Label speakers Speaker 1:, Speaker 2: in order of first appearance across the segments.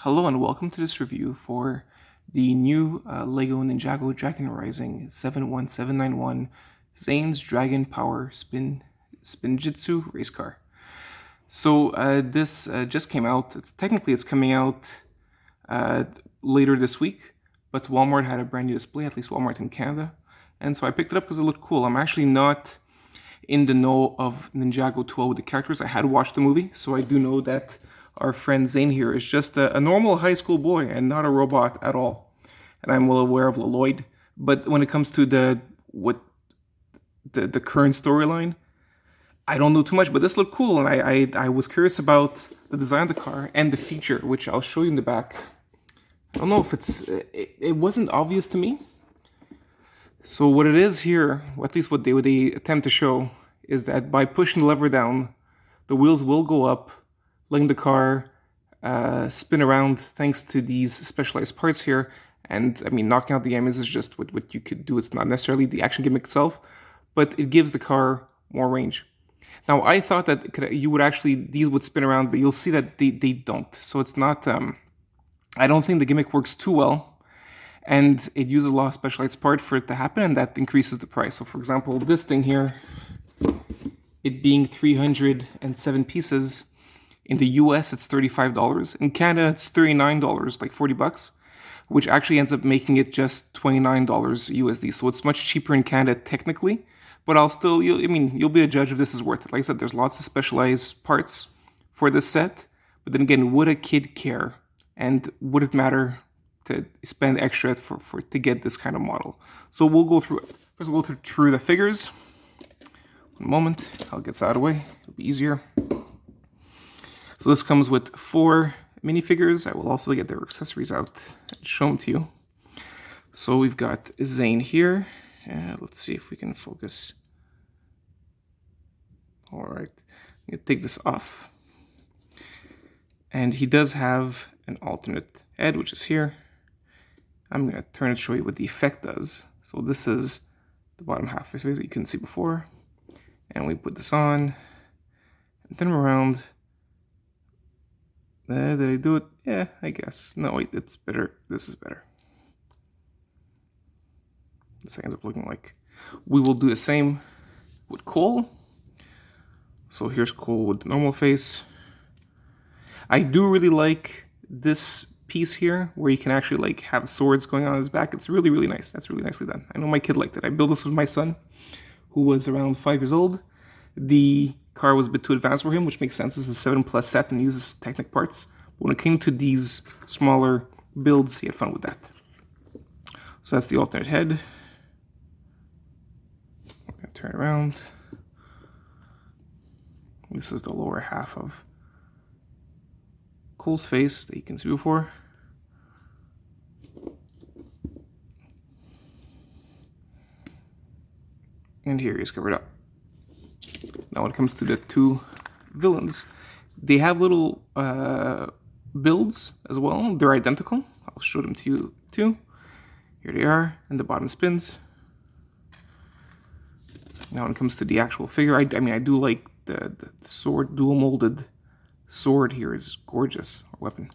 Speaker 1: Hello and welcome to this review for the new LEGO Ninjago Dragon Rising 71791 Zane's Dragon Power Spinjitzu race car. So this just came out. It's coming out later this week, but Walmart had a brand new display, at least Walmart in Canada, and so I picked it up because it looked cool. I'm actually not in the know of Ninjago 12 with the characters. I had watched the movie, so I do know that our friend Zane here is just a normal high school boy and not a robot at all. And I'm well aware of Lloyd. But when it comes to the current storyline, I don't know too much. But this looked cool, and I was curious about the design of the car and the feature, which I'll show you in the back. I don't know if it wasn't obvious to me. So what it is here, or at least what they attempt to show, is that by pushing the lever down, the wheels will go up, letting the car spin around thanks to these specialized parts here. And I mean, knocking out the enemies is just what you could do. It's not necessarily the action gimmick itself, but it gives the car more range. Now, I thought that these would spin around, but you'll see that they don't. So it's not, I don't think the gimmick works too well. And it uses a lot of specialized parts for it to happen, and that increases the price. So for example, this thing here, it being 307 pieces, in the US it's $35. In Canada it's $39, like 40 bucks, which actually ends up making it just $29 USD. So it's much cheaper in Canada technically, but you'll be a judge if this is worth it. Like I said, there's lots of specialized parts for this set, but then again, would a kid care? And would it matter to spend extra to get this kind of model? So we'll go through it. First we'll go through the figures. One moment, I'll get this out of the way, it'll be easier. So this comes with 4 minifigures. I will also get their accessories out and show them to you. So we've got Zane here. Let's see if we can focus. All right, I'm gonna take this off. And he does have an alternate head, which is here. I'm gonna turn it to show you what the effect does. So this is the bottom half of his face that you couldn't see before. And we put this on and turn him around. Did I do it? Yeah, I guess. No, wait, it's better. This is better. This ends up looking like. We will do the same with Cole. So here's Cole with the normal face. I do really like this piece here where you can actually like have swords going on his back. It's really, really nice. That's really nicely done. I know my kid liked it. I built this with my son, who was around 5 years old. The car was a bit too advanced for him, which makes sense. This is a 7+ set and uses Technic parts. But when it came to these smaller builds, he had fun with that. So that's the alternate head. I'm gonna turn it around. This is the lower half of Cole's face that you can see before. And here he's covered up. Now when it comes to the 2 villains, they have little builds as well. They're identical. I'll show them to you too. Here they are, and the bottom spins. Now when it comes to the actual figure, I do like the sword, dual molded sword here is gorgeous, weapon.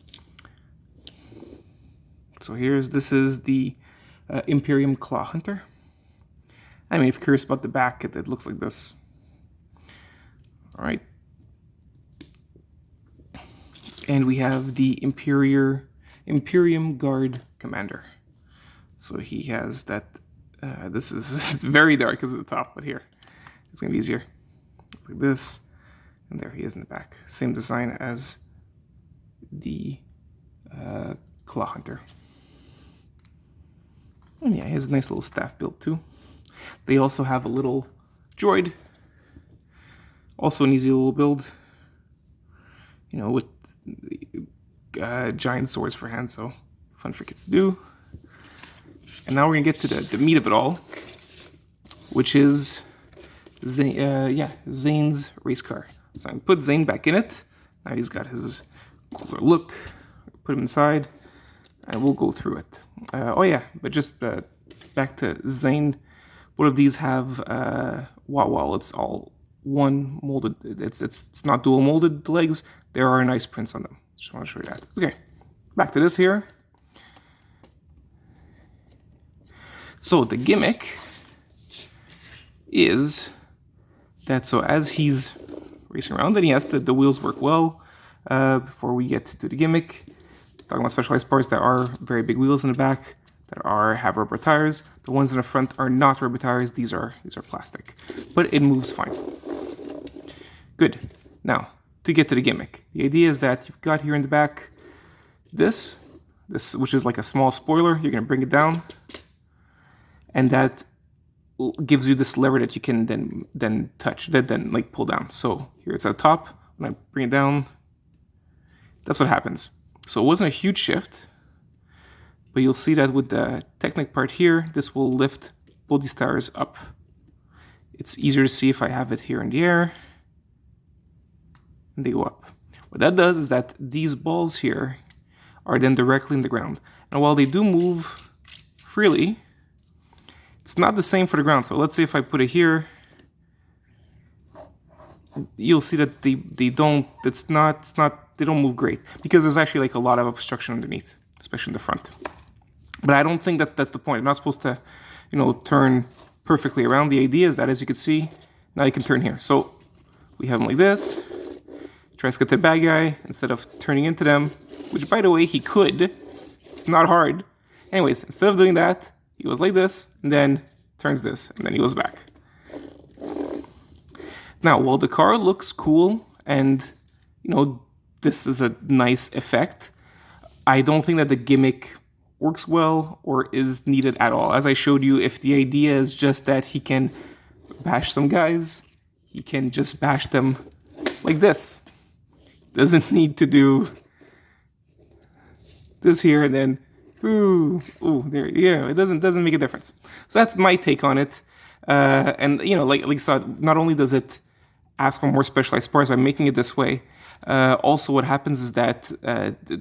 Speaker 1: So this is the Imperium Claw Hunter. I mean, if you're curious about the back, it looks like this. All right. And we have the Imperium Guard Commander. So he has that, it's very dark because of the top, but here, it's gonna be easier. Like this, and there he is in the back. Same design as the Claw Hunter. And yeah, he has a nice little staff build too. They also have a little droid. Also an easy little build. You know, with giant swords for hands, so fun for kids to do. And now we're gonna get to the meat of it all, which is Zane's race car. So I put Zane back in it. Now he's got his cooler look. Put him inside, and we'll go through it. Oh yeah, but just back to Zane. Both of these have while it's all one molded. It's not dual molded legs. There are nice prints on them. Just want to show you that. Okay, back to this here. So the gimmick is that so as he's racing around, then he has to, the wheels work well. Before we get to the gimmick, talking about specialized parts, there are very big wheels in the back that have rubber tires. The ones in the front are not rubber tires. These are plastic, but it moves fine. Good. Now to get to the gimmick, the idea is that you've got here in the back this which is like a small spoiler. You're going to bring it down, and that gives you this lever that you can then touch, then like pull down. So here it's at the top. When I bring it down, that's what happens. So it wasn't a huge shift, but you'll see that with the Technic part here, this will lift both these tires up. It's easier to see if I have it here in the air, and they go up. What that does is that these balls here are then directly in the ground. And while they do move freely, it's not the same for the ground. So let's say if I put it here, you'll see that they don't move great, because there's actually like a lot of obstruction underneath, especially in the front. But I don't think that's the point. I'm not supposed to, turn perfectly around. The idea is that, as you can see, now you can turn here. So we have him like this. Tries to get the bad guy instead of turning into them, which, by the way, he could. It's not hard. Anyways, instead of doing that, he goes like this, and then turns this, and then he goes back. Now, while the car looks cool, and, this is a nice effect, I don't think that the gimmick works well or is needed at all. As I showed you, if the idea is just that he can bash some guys, he can just bash them like this. Doesn't need to do this here and then, there, yeah, it doesn't make a difference. So that's my take on it. And like I said, not only does it ask for more specialized parts by making it this way, also what happens is that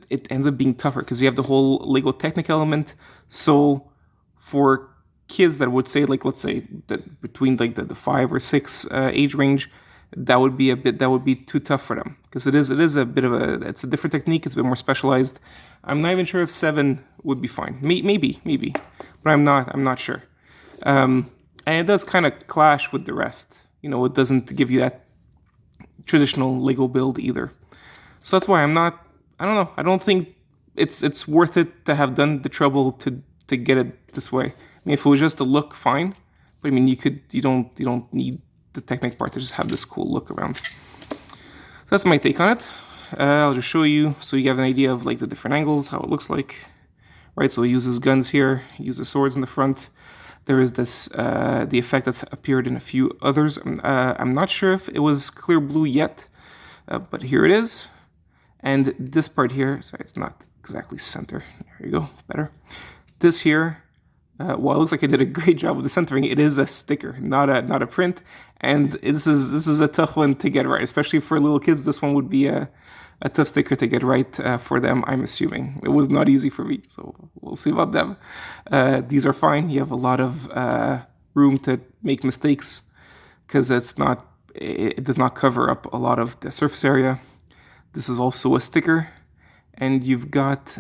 Speaker 1: it ends up being tougher because you have the whole Lego Technic element. So for kids that would say, like, let's say that between like the 5 or 6 age range, that would be too tough for them, because it is a bit of it's a different technique. It's a bit more specialized. I'm not even sure if 7 would be fine. Maybe, but I'm not sure. And it does kind of clash with the rest. It doesn't give you that traditional Lego build either. So that's why I don't know. I don't think it's worth it to have done the trouble to get it this way. I mean, if it was just a look, fine. But I mean, you don't need the Technic part to just have this cool look around. So that's my take on it. I'll just show you so you have an idea of like the different angles, how it looks like. Right, so he uses guns here, he uses swords in the front. There is this the effect that's appeared in a few others. I'm not sure if it was clear blue yet, but here it is. And this part here, sorry, it's not exactly center. There you go, better. This here, while it looks like I did a great job with the centering, it is a sticker, not a print. And this is a tough one to get right, especially for little kids. This one would be a tough sticker to get right for them, I'm assuming. It was not easy for me, so we'll see about them. These are fine. You have a lot of room to make mistakes because it does not cover up a lot of the surface area. This is also a sticker, and you've got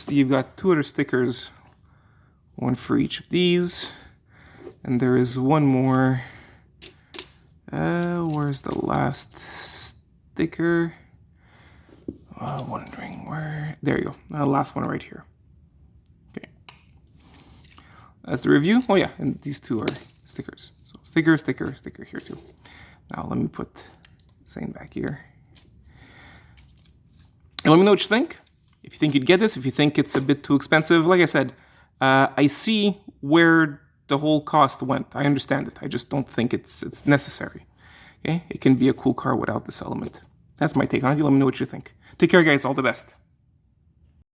Speaker 1: you've got 2 other stickers, one for each of these, and there is one more. Where's the last sticker? Wondering where. There you go. Last one right here. Okay. That's the review. Oh yeah, and these 2 are stickers. So sticker here too. Now let me put Zane back here. And let me know what you think. If you think you'd get this, if you think it's a bit too expensive, like I said, I see where the whole cost went. I understand it. I just don't think it's necessary. Okay, it can be a cool car without this element. That's my take on it. Let me know what you think. Take care, guys. All the best.